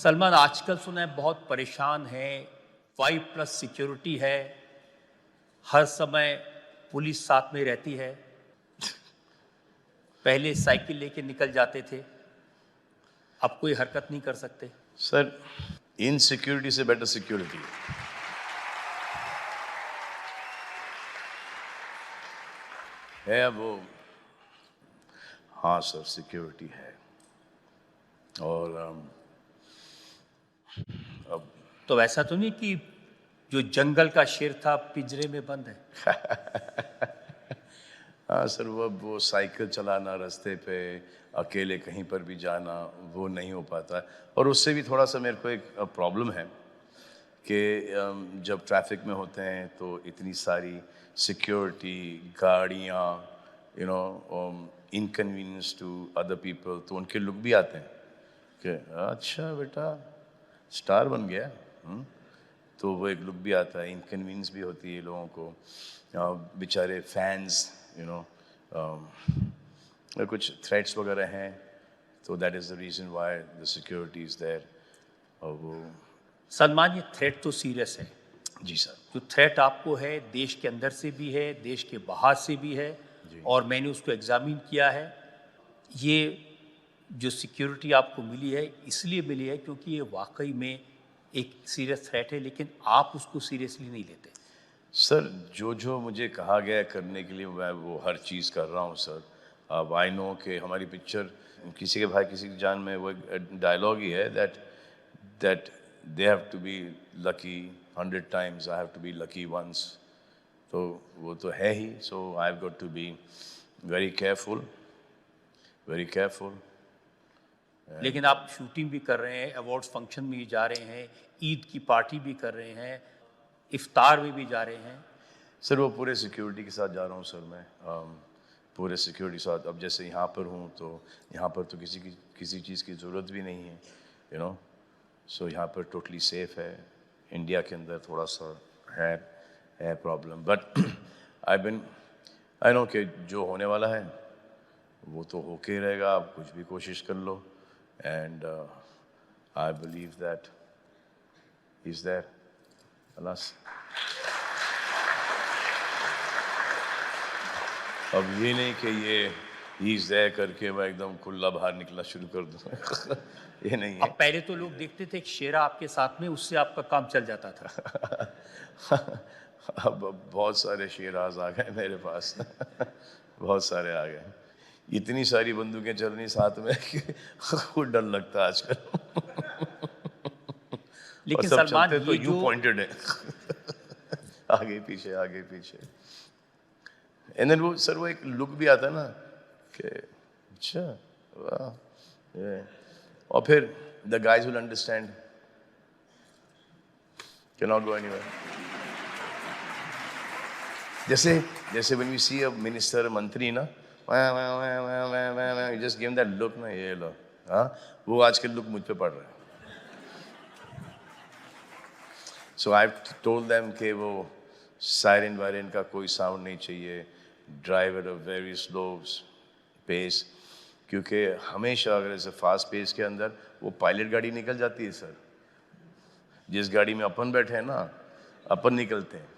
सलमान आजकल सुना है बहुत परेशान है, 5+ सिक्योरिटी है, हर समय पुलिस साथ में रहती है। पहले साइकिल लेके निकल जाते थे, अब कोई हरकत नहीं कर सकते। सर, इनसिक्योरिटी से बेटर सिक्योरिटी है वो। हाँ सर, सिक्योरिटी है। और अब तो ऐसा तो नहीं कि जो जंगल का शेर था पिंजरे में बंद है। हाँ सर, वो साइकिल चलाना रास्ते पे अकेले कहीं पर भी जाना वो नहीं हो पाता है। और उससे भी थोड़ा सा मेरे को एक प्रॉब्लम है कि जब ट्रैफिक में होते हैं तो इतनी सारी सिक्योरिटी गाड़ियाँ, इनकन्वीनियंस टू अदर पीपल, तो उनके लुक भी आते हैं कि अच्छा बेटा स्टार बन गया। तो वो एक लुक भी आता है, इनकन्वीनियंस भी होती है लोगों को, बेचारे फैंस कुछ थ्रेट्स वगैरह हैं, तो that is the reason why the security is there. और वो सलमान, ये थ्रेट तो सीरियस है। जी सर। जो थ्रेट आपको है देश के अंदर से भी है, देश के बाहर से भी है, जी और मैंने उसको एग्जामिन किया है। ये जो सिक्योरिटी आपको मिली है इसलिए मिली है क्योंकि ये वाकई में एक सीरियस थ्रेट है, लेकिन आप उसको सीरियसली नहीं लेते। सर, जो जो मुझे कहा गया है करने के लिए मैं वो हर चीज़ कर रहा हूँ सर। अब आई नो कि हमारी पिक्चर किसी के भाई किसी की जान में वो एक डायलॉग ही है that that they have to be lucky 100 times, I have to be lucky once. तो वो तो है ही। So I have got to be very careful, very careful. लेकिन आप शूटिंग भी कर रहे हैं, अवार्ड्स फंक्शन में भी जा रहे हैं, ईद की पार्टी भी कर रहे हैं, इफ्तार में भी जा रहे हैं। सर वो पूरे सिक्योरिटी के साथ जा रहा हूँ सर मैं। पूरे सिक्योरिटी के साथ। अब जैसे यहाँ पर हूँ तो यहाँ पर तो किसी चीज़ की ज़रूरत भी नहीं है, सो यहाँ पर टोटली सेफ है। इंडिया के अंदर थोड़ा सा है प्रॉब्लम, बट आई नो कि जो होने वाला है वो तो होके ही रहेगा, आप कुछ भी कोशिश कर लो। And I believe that is there alas. अब ये नहीं कि ये ईज दे करके मैं एकदम खुला बाहर निकलना शुरू कर दूँ। ये नहीं है। अब पहले तो लोग देखते थे एक शेरा आपके साथ में, उससे आपका काम चल जाता था। अब बहुत सारे शेराज आ गए मेरे पास। बहुत सारे आ गए। इतनी सारी बंदूकें चल रही साथ में कि खुद डर लगता है आजकल। और लेकिन सब सलमान, चलते तो ये यू जो पॉइंटेड है। आगे पीछे आगे पीछे। एंड देन वो सर वो एक लुक भी आता है ना कि अच्छा वाह ये। और फिर the guys will understand can not go anywhere. जैसे जैसे when we see a minister मंत्री ना, जस्ट गिव दैट लुक ना, ये लो। हाँ, वो आजकल लुक मुझ पे पड़ रहा है। सो आई टोल्ड देम कि वो सायरन वायरन का कोई साउंड नहीं चाहिए, drive at a very slow pace, क्योंकि हमेशा अगर ऐसे फास्ट पेस के अंदर वो पायलट गाड़ी निकल जाती है सर। जिस गाड़ी में अपन बैठे हैं ना, अपन निकलते हैं,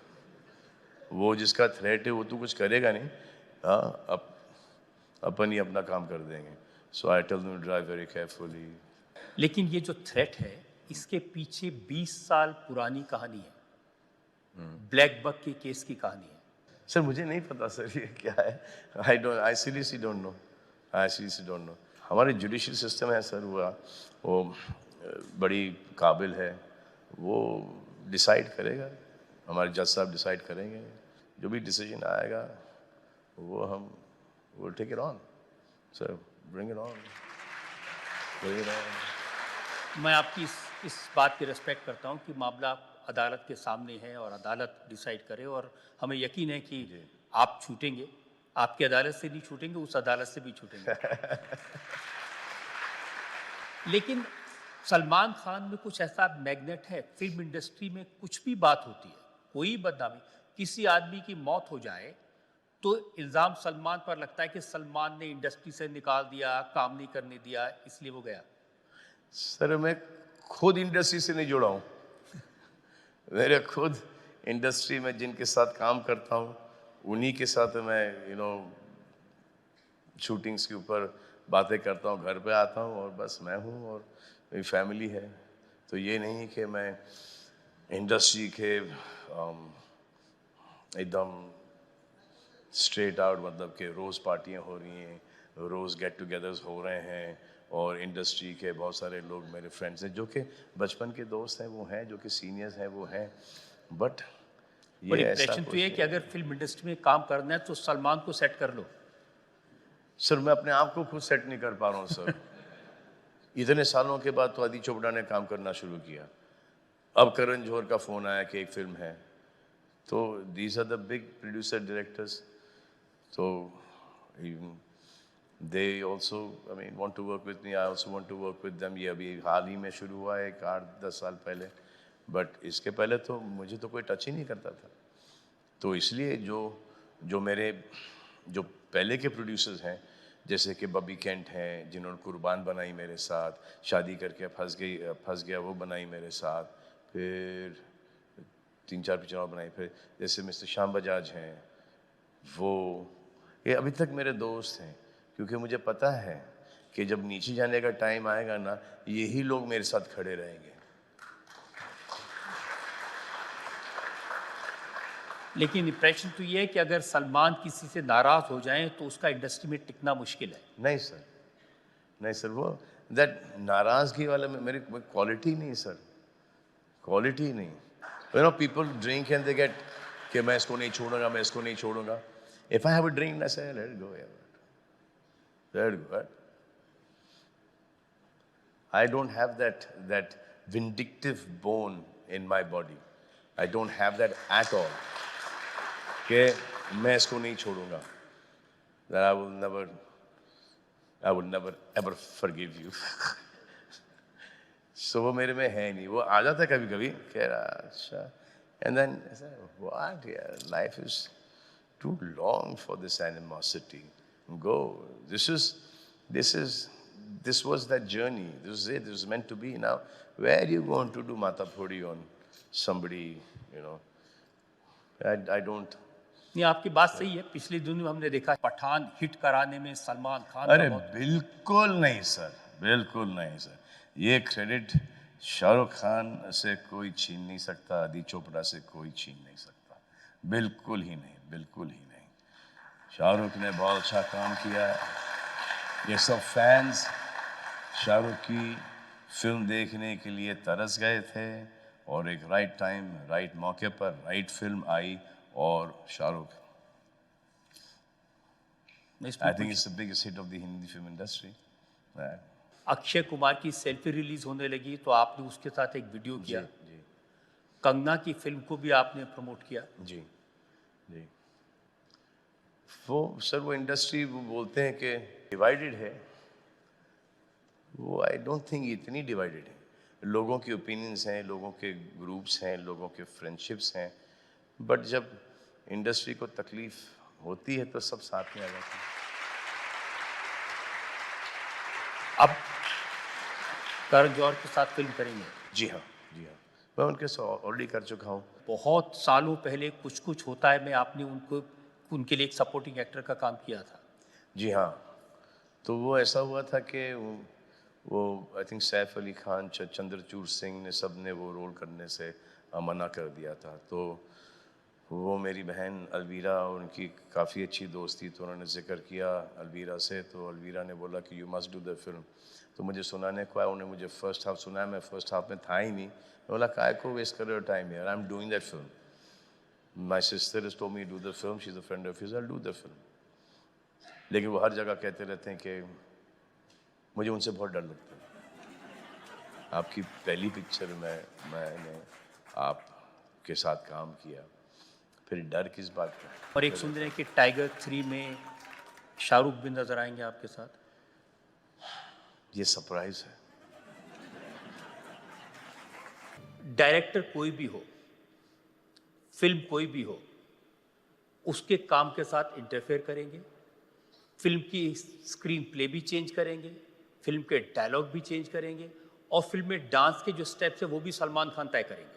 वो जिसका थ्रेट है वो तो कुछ करेगा नहीं। हाँ, अपन ही अपना काम कर देंगे। So I tell them drive very carefully. लेकिन ये जो थ्रेट है इसके पीछे 20 साल पुरानी कहानी है, ब्लैक बक के केस की कहानी है। सर मुझे नहीं पता सर ये क्या है। I seriously don't know. I seriously don't know. हमारे जुडिशियल सिस्टम है सर, वो बड़ी काबिल है, वो डिसाइड करेगा। हमारे जज साहब डिसाइड करेंगे, जो भी डिसीजन आएगा वो हम वो take it on sir. Bring it on, bring it on. मैं आपकी इस बात की रिस्पेक्ट करता हूँ कि मामला अदालत के सामने है और अदालत डिसाइड करे, और हमें यकीन है कि आप छूटेंगे। आपकी अदालत से नहीं छूटेंगे, उस अदालत से भी छूटेंगे। लेकिन सलमान खान में कुछ ऐसा मैग्नेट है, फिल्म इंडस्ट्री में कुछ भी बात होती है, कोई बदनामी, किसी आदमी की मौत हो जाए तो इल्ज़ाम सलमान पर लगता है कि सलमान ने इंडस्ट्री से निकाल दिया, काम नहीं करने दिया, इसलिए वो गया। सर मैं खुद इंडस्ट्री से नहीं जुड़ा हूँ। मेरे खुद इंडस्ट्री में जिनके साथ काम करता हूँ उन्हीं के साथ मैं शूटिंग्स के ऊपर बातें करता हूँ, घर पे आता हूँ और बस मैं हूँ और मेरी फैमिली है। तो ये नहीं कि मैं इंडस्ट्री के एकदम स्ट्रेट आउट, मतलब कि रोज़ पार्टियाँ हो रही हैं, रोज़ गेट टुगेदर्स हो रहे हैं और इंडस्ट्री के बहुत सारे लोग मेरे फ्रेंड्स हैं जो कि बचपन के दोस्त हैं, वो हैं, जो कि सीनियर्स हैं वो हैं, बट पर ये ऐसा इम्प्रेशन तो कुछ ये है कि नहीं। अगर फिल्म इंडस्ट्री में काम करना है तो सलमान को सेट कर लो। सर मैं अपने आप को खुद सेट नहीं कर पा रहा हूँ सर। इतने सालों के बाद तो आदि चोपड़ा ने काम करना शुरू किया, अब करण जौहर का फ़ोन आया कि एक फिल्म है, तो these are the big producer directors, तो they also I mean want to work with me, I also want to work with them. ये अभी हाल ही में शुरू हुआ है, 8-10 साल पहले, बट इसके पहले तो मुझे तो कोई टच ही नहीं करता था। तो इसलिए जो जो मेरे जो पहले के प्रोड्यूसर्स हैं, जैसे कि बॉबी केंट हैं जिन्होंने कुर्बान बनाई मेरे साथ, शादी करके फंस गया वो बनाई मेरे साथ, फिर 3-4 पिक्चर और बनाई, फिर जैसे मिस्टर श्याम बजाज हैं, वो ये अभी तक मेरे दोस्त हैं, क्योंकि मुझे पता है कि जब नीचे जाने का टाइम आएगा ना, यही लोग मेरे साथ खड़े रहेंगे। लेकिन इम्प्रेशन तो ये है कि अगर सलमान किसी से नाराज़ हो जाएं तो उसका इंडस्ट्री में टिकना मुश्किल है। नहीं सर, नहीं सर, वो दैट नाराज़गी वाला मेरी क्वालिटी नहीं सर, क्वालिटी नहीं। You know people drink and they get कि मैं इसको नहीं छोड़ूंगा, मैं इसको नहीं छोड़ूंगा। If I have a drink, I say let it go यार, let it go. I don't have that vindictive bone in my body. I don't have that at all. कि मैं इसको नहीं छोड़ूंगा। That I will never ever forgive you. So वो मेरे में है नहीं। वो आ जाता है कभी-कभी, कह रहा अच्छा, and then I said, what यार, life is too long for this animosity. Go. This was that journey. This was it. This was meant to be. Now, where are you going to do mata phodi on somebody? You know, I don't. नहीं, आपकी बात सही है। पिछले दिनों में हमने देखा पठान हिट कराने में सलमान खान का अरे बहुत बिल्कुल नहीं सर, बिल्कुल नहीं सर। ये क्रेडिट शाहरुख खान से कोई छीन नहीं सकता, आदि चोपड़ा से कोई छीन नहीं सकता, बिल्कुल ही नहीं, बिल्कुल ही नहीं। शाहरुख ने बहुत अच्छा काम किया। ये सब फैंस शाहरुख की फिल्म देखने के लिए तरस गए थे और एक राइट टाइम, राइट मौके पर राइट फिल्म आई और शाहरुख, इसमें आई थिंक कुछ- it's the biggest hit of the Hindi film industry. Akshay Kumar की सेल्फी रिलीज होने लगी तो आपने उसके साथ एक वीडियो जी किया। जी कंगना की फिल्म को भी आपने प्रमोट किया। जी जी। वो सर, वो इंडस्ट्री वो बोलते हैं कि डिवाइडेड है, वो आई डोंट थिंक इतनी डिवाइडेड है। लोगों के ओपिनियंस हैं, लोगों के ग्रुप्स हैं, लोगों के फ्रेंडशिप्स हैं, बट जब इंडस्ट्री को तकलीफ होती है तो सब साथ में आ जाते हैं। अब करण जौहर के साथ फिल्म करेंगे। जी हाँ, जी हाँ, मैं उनके साथ ऑलरेडी कर चुका हूँ। बहुत सालों पहले कुछ कुछ होता है में आपने उनके लिए एक सपोर्टिंग एक्टर का काम किया था। जी हाँ, तो वो ऐसा हुआ था कि वो आई थिंक सैफ अली खान, चंद्रचूड़ सिंह ने, सब ने वो रोल करने से मना कर दिया था। तो वो मेरी बहन अलवीरा और उनकी काफ़ी अच्छी दोस्ती, तो उन्होंने जिक्र किया अलवीरा से, तो अलवीरा ने बोला कि you must do the film. तो मुझे सुनाने को आया, उन्होंने मुझे फर्स्ट हाफ सुनाया, मैं फर्स्ट हाफ में था ही नहीं। मैं बोला काय को वेस्ट कर रहे हो टाइम यार, I am doing that film. My sister is told me do the film, she is a friend of his, I will do the film. लेकिन वो हर जगह कहते रहते हैं कि मुझे उनसे बहुत डर लगता है। आपकी पहली पिक्चर में मैंने आपके साथ काम किया, फिर डर किस बात का। और एक सुन रहे हैं कि टाइगर 3 में शाहरुख भी नजर आएंगे आपके साथ। ये सरप्राइज है। डायरेक्टर कोई भी हो, फिल्म कोई भी हो, उसके काम के साथ इंटरफेयर करेंगे, फिल्म की स्क्रीन प्ले भी चेंज करेंगे, फिल्म के डायलॉग भी चेंज करेंगे और फिल्म में डांस के जो स्टेप्स है वो भी सलमान खान तय करेंगे।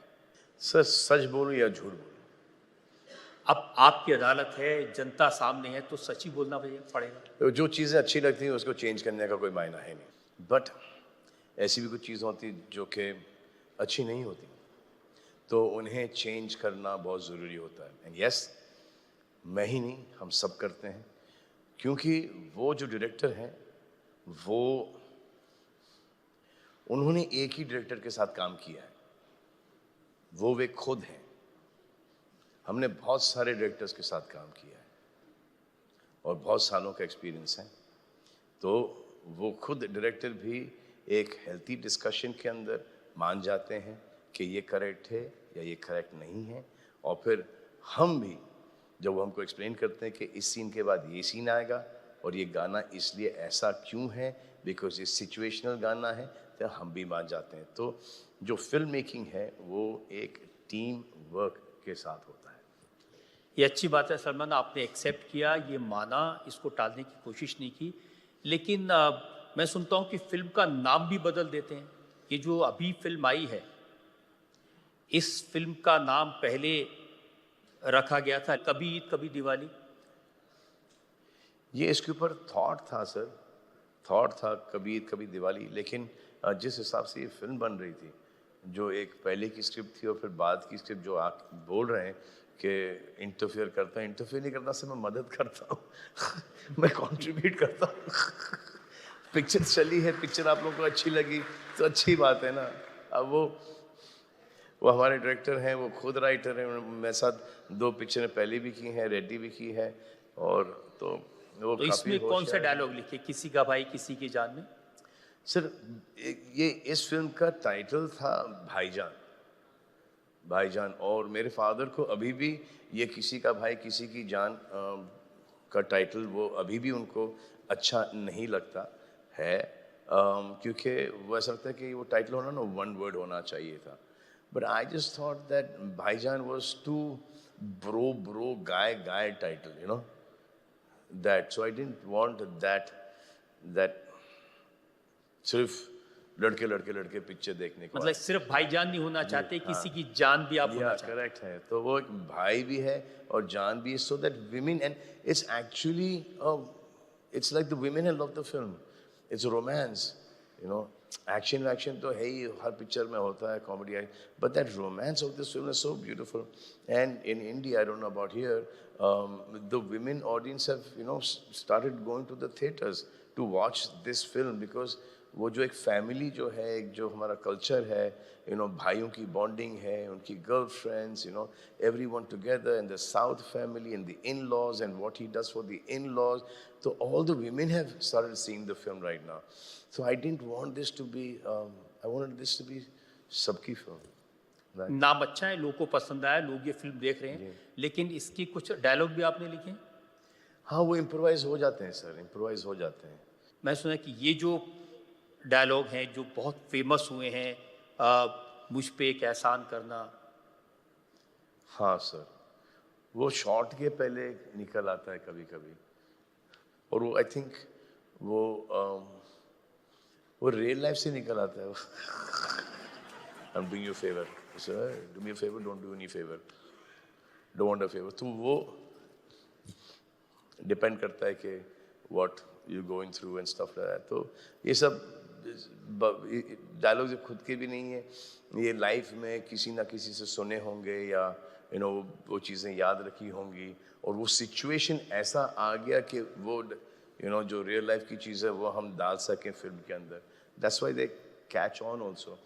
सर सच बोलूं या झूठ बोलूं? अब आपकी अदालत है, जनता सामने है, तो सच ही बोलना पड़ेगा। तो जो चीज़ें अच्छी लगती हैं उसको चेंज करने का कोई मायना है नहीं, बट ऐसी भी कुछ चीज़ होती जो कि अच्छी नहीं होती, तो उन्हें चेंज करना बहुत ज़रूरी होता है। एंड यस, मैं ही नहीं, हम सब करते हैं, क्योंकि वो जो डायरेक्टर हैं वो उन्होंने एक ही डायरेक्टर के साथ काम किया है, वो वे खुद हैं। हमने बहुत सारे डायरेक्टर्स के साथ काम किया है और बहुत सालों का एक्सपीरियंस है, तो वो खुद डायरेक्टर भी एक हेल्थी डिस्कशन के अंदर मान जाते हैं कि ये करेक्ट है या ये करेक्ट नहीं है, और फिर हम भी जब वो हमको एक्सप्लेन करते हैं कि इस सीन के बाद ये सीन आएगा और ये गाना इसलिए ऐसा क्यों है, बिकॉज ये सिचुएशनल गाना है, तो हम भी मान जाते हैं। तो जो फिल्म मेकिंग है वो एक टीम वर्क के साथ होता है। ये अच्छी बात है सलमान, आपने एक्सेप्ट किया, ये माना, इसको टालने की कोशिश नहीं की। लेकिन मैं सुनता हूँ कि फिल्म का नाम भी बदल देते हैं। ये जो अभी फिल्म आई है, इस फिल्म का नाम पहले रखा गया था कभी ईद कभी दिवाली। ये इसके ऊपर थॉट था सर, थॉट था कभी ईद कभी दिवाली, लेकिन जिस हिसाब से ये फिल्म बन रही थी, जो एक पहले की स्क्रिप्ट थी और फिर बाद की स्क्रिप्ट, जो आप बोल रहे हैं कि इंटरफेयर करता है, इंटरफेयर नहीं करता सर, मैं मदद करता हूँ मैं कंट्रीब्यूट करता हूँ पिक्चर चली है, पिक्चर आप लोगों को अच्छी लगी तो अच्छी बात है ना। अब वो हमारे डायरेक्टर हैं, वो खुद राइटर हैं, मेरे साथ 2 पिक्चरें पहले भी की हैं, रेडी भी की है, और तो वो तो काफ़ी इसमें कौन सा होशियार है। डायलॉग लिखे, किसी का भाई किसी की जान में? सर ये इस फिल्म का टाइटल था भाईजान, भाईजान, और मेरे फादर को अभी भी ये किसी का भाई किसी की जान का टाइटल वो अभी भी उनको अच्छा नहीं लगता है, क्योंकि वो ऐसा लगता है कि वो टाइटल होना ना 1 वर्ड होना चाहिए था, but I just thought that Bhaijaan was too bro guy title, you know that, so I didn't want that सिर्फ लड़के पिक्चर देखने को मतलब आए। सिर्फ भाईजान नहीं होना चाहते, हाँ, किसी की जान भी आप होना या चाहते। करेक्ट है, तो वो एक भाई भी है और जान भी, so that women, and it's actually it's like the women love the film, it's romance, you know, action तो है ही, हर पिक्चर में होता है, कॉमेडी है, but that romance of this film is so beautiful. And in India, I don't know about here, the women audience have, you know, started going to the theatres to watch this film, because वो जो एक family जो है, एक जो हमारा culture है, you know, भाइयों की बॉन्डिंग है, उनकी girlfriends, you know, everyone together in the south family and the in-laws and what he does for the in-laws, तो all the women have started seeing the film right now, so I didn't want this to be I wanted this to be सबकी film, right? नाम अच्छा है, लोगों को पसंद आया, लोग ये फिल्म देख रहे हैं, लेकिन इसके कुछ डायलॉग भी आपने लिखे हैं। हाँ, वो इम्प्रोवाइज हो जाते हैं सर, इम्प्रोवाइज हो जाते हैं। मैं सुना कि ये जो डायलॉग हैं जो बहुत फेमस हुए हैं, मुझ पे एक एहसान करना, हाँ सर, वो शॉर्ट के पहले निकल आता है कभी कभी, और वो आई थिंक वो रियल लाइफ से निकल आता है I'm doing you a favor, sir, do me a favor, don't do any favor, don't want a favor, तो वो डिपेंड करता है कि what you going through and stuff like that, तो ये सब डायलॉग खुद के भी नहीं है, ये लाइफ में किसी ना किसी से सुने होंगे या यू नो वो चीज़ें याद रखी होंगी, और वो सिचुएशन ऐसा आ गया कि वो यू नो जो रियल लाइफ की चीज़ है वो हम डाल सकें फिल्म के अंदर, that's why they catch on also.